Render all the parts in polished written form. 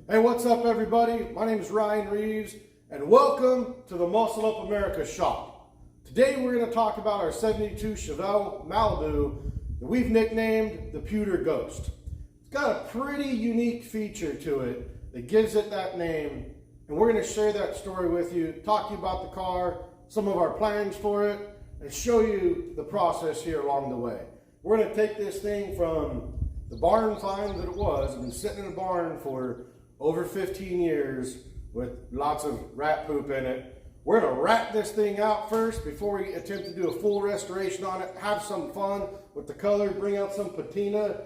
Hey, what's up everybody? My name is Ryan Reeves and welcome to the Muscle Up America shop. Today we're going to talk about our 72 Chevelle Malibu that we've nicknamed the Pewter Ghost. It's got a pretty unique feature to it that gives it that name, and we're going to share that story with you, talk to you about the car, some of our plans for it, and show you the process here along the way. We're going to take this thing from the barn find that it was. I've been sitting in a barn for over 15 years with lots of rat poop in it. We're gonna rat this thing out first before we attempt to do a full restoration on it, have some fun with the color, bring out some patina,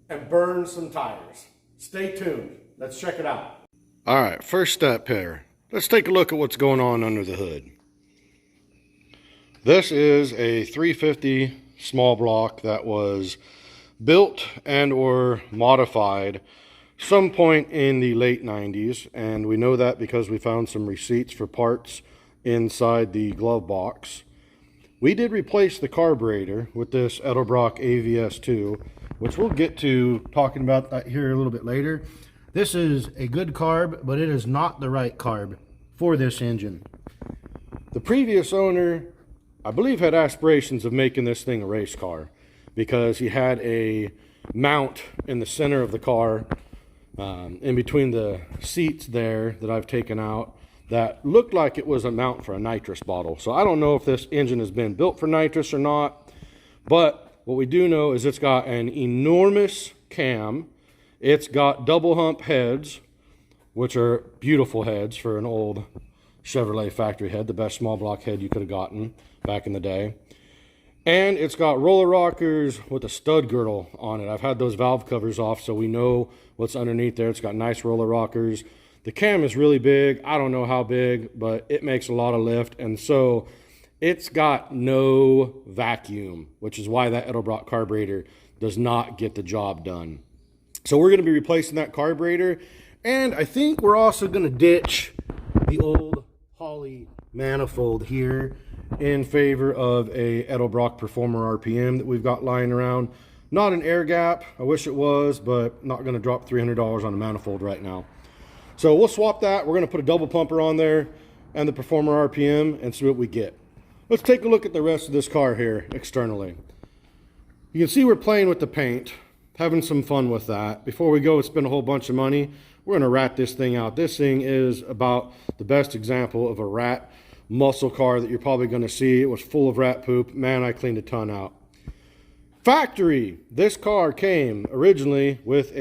and burn some tires. Stay tuned, let's check it out. All right, first step here. Let's take a look at what's going on under the hood. This is a 350 small block that was built and or modified some point in the late 90s, and we know that because we found some receipts for parts inside the glove box. We did replace the carburetor with this Edelbrock AVS2, which we'll get to talking about that here a little bit later. This is a good carb, but it is not the right carb for this engine. The previous owner, I believe, had aspirations of making this thing a race car because he had a mount in the center of the car in between the seats there that I've taken out that looked like it was a mount for a nitrous bottle. So I don't know if this engine has been built for nitrous or not, but what we do know is it's got an enormous cam. It's got double hump heads, which are beautiful heads for an old Chevrolet factory head, the best small block head you could have gotten back in the day. And it's got roller rockers with a stud girdle on it. I've had those valve covers off so we know what's underneath there. It's got nice roller rockers. The cam is really big. I don't know how big, but it makes a lot of lift. And so it's got no vacuum, which is why that Edelbrock carburetor does not get the job done. So we're going to be replacing that carburetor. And I think we're also going to ditch the old Holley manifold here in favor of a Edelbrock Performer RPM that we've got lying around. Not an air gap, I wish it was, but not going to drop $300 on a manifold right now. So we'll swap that. We're going to put a double pumper on there and the Performer RPM and see what we get. Let's take a look at the rest of this car here externally. You can see we're playing with the paint, having some fun with that. Before we go and spend a whole bunch of money, we're going to rat this thing out. This thing is about the best example of a rat muscle car that you're probably going to see. It was full of rat poop. Man, I cleaned a ton out. Factory, this car came originally with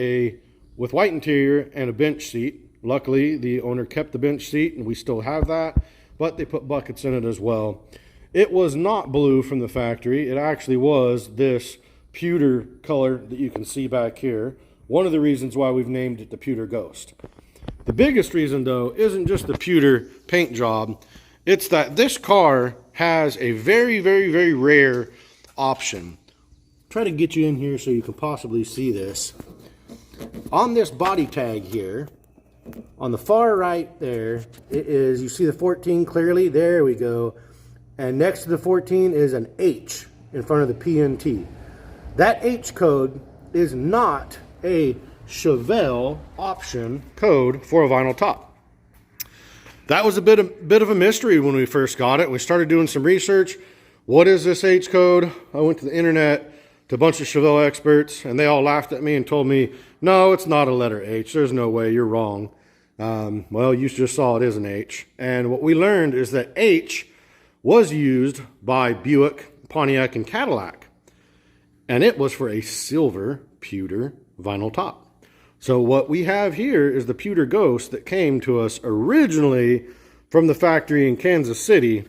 white interior and a bench seat. Luckily, the owner kept the bench seat and we still have that, but they put buckets in it as well. It was not blue from the factory. It actually was this pewter color that you can see back here. One of the reasons why we've named it the Pewter Ghost. The biggest reason though isn't just the pewter paint job. It's that this car has a very, very, very rare option. Try to get you in here so you can possibly see this. On this body tag here, on the far right there, it is, you see the 14 clearly? There we go. And next to the 14 is an H in front of the PNT. That H code is not a Chevelle option code for a vinyl top. That was a bit of a mystery when we first got it. We started doing some research. What is this H code? I went to the internet to a bunch of Chevelle experts, and they all laughed at me and told me, no, it's not a letter H. There's no way. You're wrong. Well, you just saw it is an H. And what we learned is that H was used by Buick, Pontiac, and Cadillac. And it was for a silver pewter vinyl top. So what we have here is the Pewter Ghost that came to us originally from the factory in Kansas City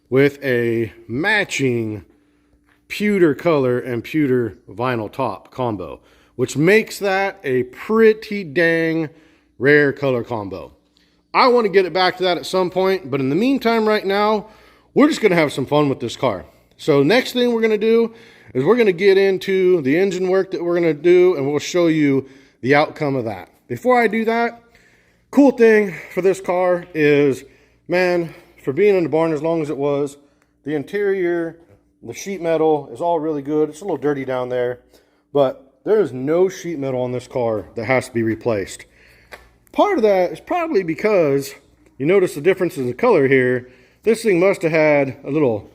with a matching pewter color and pewter vinyl top combo, which makes that a pretty dang rare color combo. I want to get it back to that at some point, but in the meantime right now, we're just going to have some fun with this car. So next thing we're going to do is we're going to get into the engine work that we're going to do, and we'll show you the outcome of that. Before I do that, cool thing for this car is, man, for being in the barn as long as it was, the interior, the sheet metal is all really good. It's a little dirty down there, but there is no sheet metal on this car that has to be replaced. Part of that is probably because you notice the difference in the color here. This thing must have had a little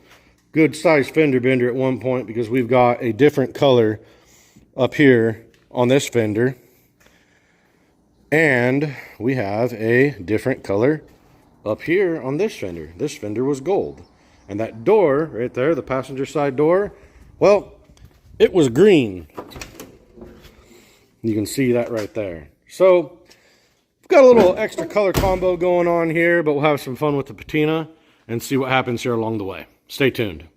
good sized fender bender at one point, because we've got a different color up here on this fender, and we have a different color up here on this fender. This fender was gold, and that door right there, the passenger side door, well, it was green. You can see that right there. So we've got a little extra color combo going on here, but we'll have some fun with the patina and see what happens here along the way. Stay tuned.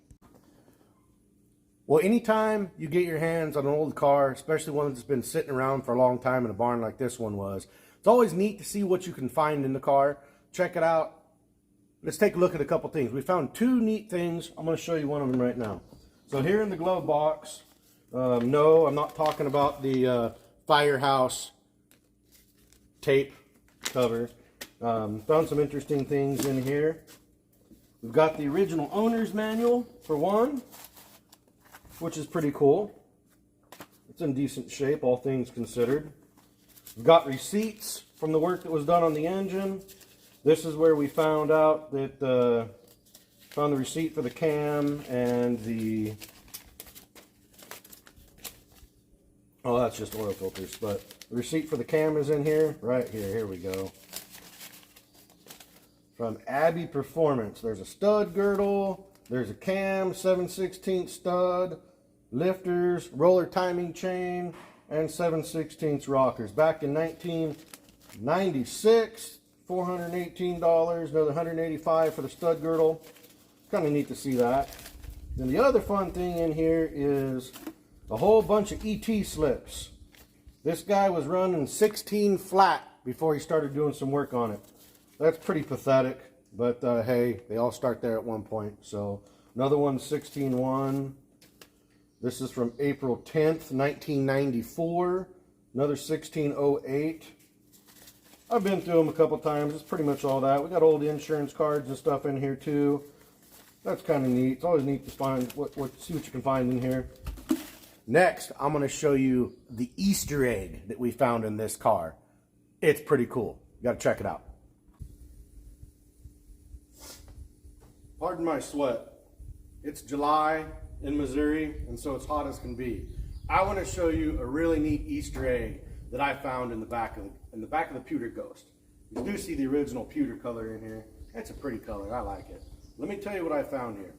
Well, anytime you get your hands on an old car, especially one that's been sitting around for a long time in a barn like this one was, it's always neat to see what you can find in the car. Check it out. Let's take a look at a couple things. We found two neat things. I'm going to show you one of them right now. So here in the glove box, no, I'm not talking about the Firehouse tape cover. Found some interesting things in here. We've got the original owner's manual for one, which is pretty cool. It's in decent shape, all things considered. We've got receipts from the work that was done on the engine. This is where we found out that found the receipt for the cam and the, oh, that's just oil filters, but the receipt for the cam is in here, right here. Here we go. From Abbey Performance. There's a stud girdle, there's a cam, 7/16 stud, lifters, roller timing chain, and 7/16 rockers. Back in 1996, $418, another $185 for the stud girdle. Kind of neat to see that. Then the other fun thing in here is a whole bunch of ET slips. This guy was running 16 flat before he started doing some work on it. That's pretty pathetic, but hey, they all start there at one point. So another one, 16-1. This is from April 10th, 1994. Another 1608. I've been through them a couple times. It's pretty much all that. We got old insurance cards and stuff in here too. That's kind of neat. It's always neat to find see what you can find in here. Next, I'm going to show you the Easter egg that we found in this car. It's pretty cool. You got to check it out. Pardon my sweat. It's July in Missouri, and so it's hot as can be. I want to show you a really neat Easter egg that I found in the back of the Pewter Ghost. You do see the original pewter color in here. It's a pretty color. I like it. Let me tell you what I found here.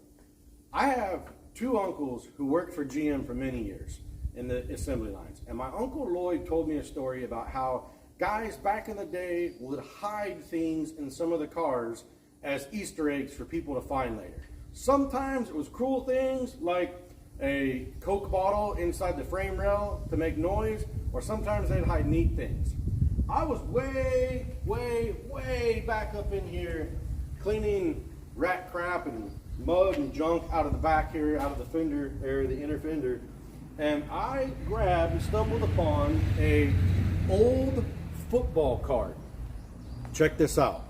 I have two uncles who worked for GM for many years in the assembly lines, and my Uncle Lloyd told me a story about how guys back in the day would hide things in some of the cars as Easter eggs for people to find later. Sometimes it was cool things like a Coke bottle inside the frame rail to make noise, or sometimes they'd hide neat things. I was way back up in here cleaning rat crap and mud and junk out of the back here, out of the fender area, the inner fender, and I grabbed and stumbled upon a old football card. Check this out.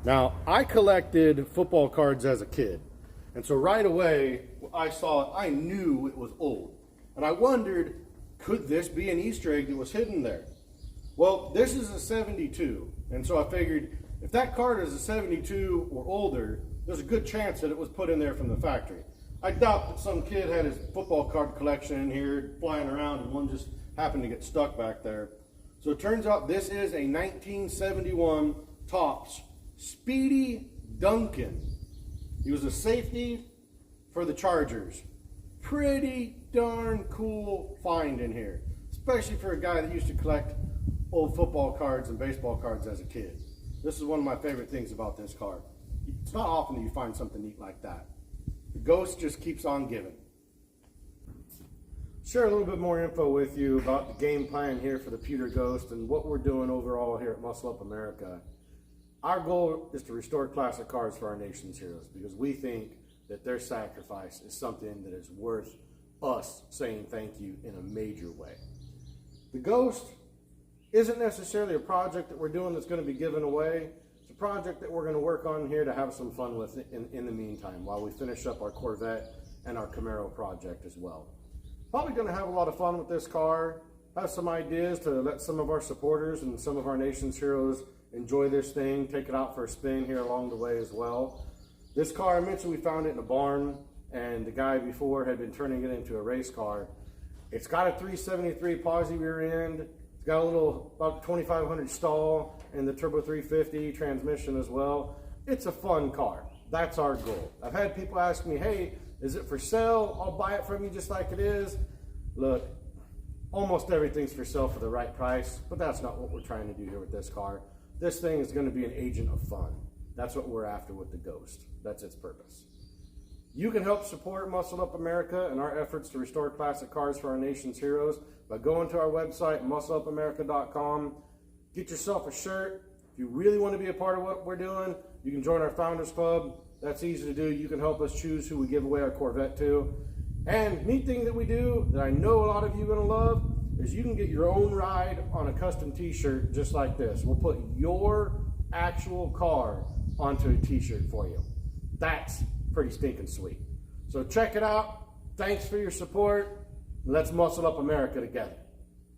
Now, I collected football cards as a kid, and so right away I saw it, I knew it was old, and I wondered, could this be an Easter egg that was hidden there? Well, this is a 72, and so I figured if that card is a 72 or older, there's a good chance that it was put in there from the factory. I doubt that some kid had his football card collection in here flying around and one just happened to get stuck back there. So it turns out this is a 1971 Topps Speedy Duncan. He was a safety for the Chargers. Pretty darn cool find in here, especially for a guy that used to collect old football cards and baseball cards as a kid. This is one of my favorite things about this car. It's not often that you find something neat like that. The Ghost just keeps on giving. Share a little bit more info with you about the game plan here for the Pewter Ghost and what we're doing overall here at Muscle Up America. Our goal is to restore classic cars for our nation's heroes because we think that their sacrifice is something that is worth us saying thank you in a major way. The Ghost isn't necessarily a project that we're doing that's going to be given away. It's a project that we're going to work on here to have some fun with in the meantime while we finish up our Corvette and our Camaro project as well. Probably going to have a lot of fun with this car. have some ideas to let some of our supporters and some of our nation's heroes enjoy this thing, take it out for a spin here along the way as well. This car, I mentioned we found it in a barn, and the guy before had been turning it into a race car. It's got a 373 posi rear end. It's got a little about 2500 stall and the turbo 350 transmission as well. It's a fun car. That's our goal. I've had people ask me, hey, is it for sale? I'll buy it from you just like it is. Look, almost everything's for sale for the right price, but that's not what we're trying to do here with this car. This thing is going to be an agent of fun. That's what we're after with the Ghost. That's its purpose. You can help support Muscle Up America and our efforts to restore classic cars for our nation's heroes by going to our website, muscleupamerica.com. Get yourself a shirt. If you really want to be a part of what we're doing, you can join our Founders Club. That's easy to do. You can help us choose who we give away our Corvette to. And neat thing that we do that I know a lot of you are going to love is you can get your own ride on a custom t-shirt just like this. We'll put your actual car onto a t-shirt for you. That's pretty stinking sweet. So check it out. Thanks for your support. Let's muscle up America together.